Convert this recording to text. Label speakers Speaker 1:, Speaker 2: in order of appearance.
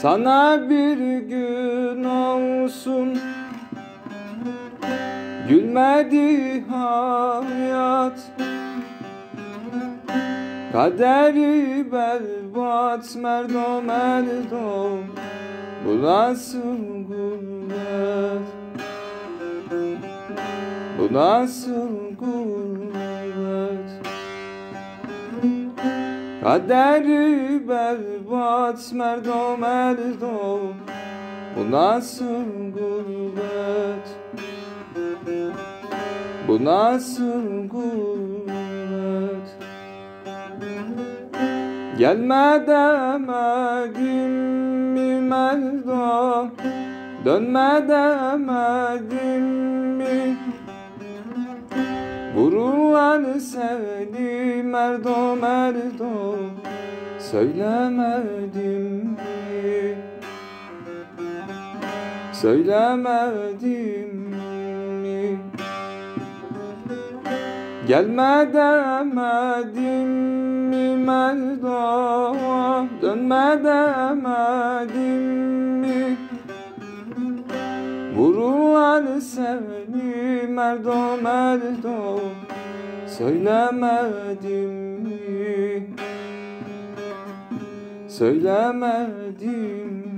Speaker 1: Sana bir gün olsun gülmedi hayat, kaderi berbat merdo merdo, bu nasıl gurbet, bu nasıl gurbet. Kaderi berbat merdo merdo, bu nasıl gurbet, bu nasıl gurbet. Gelme demedim mi merdo, dönme demedim mi? Vururlar seni merdo merdo, söylemedim mi? Söylemedim mi? Gelme demedim mi merdo, dönme demedim mi? Vururlar seni merdo merdo, söylemedim mi? Söylemedim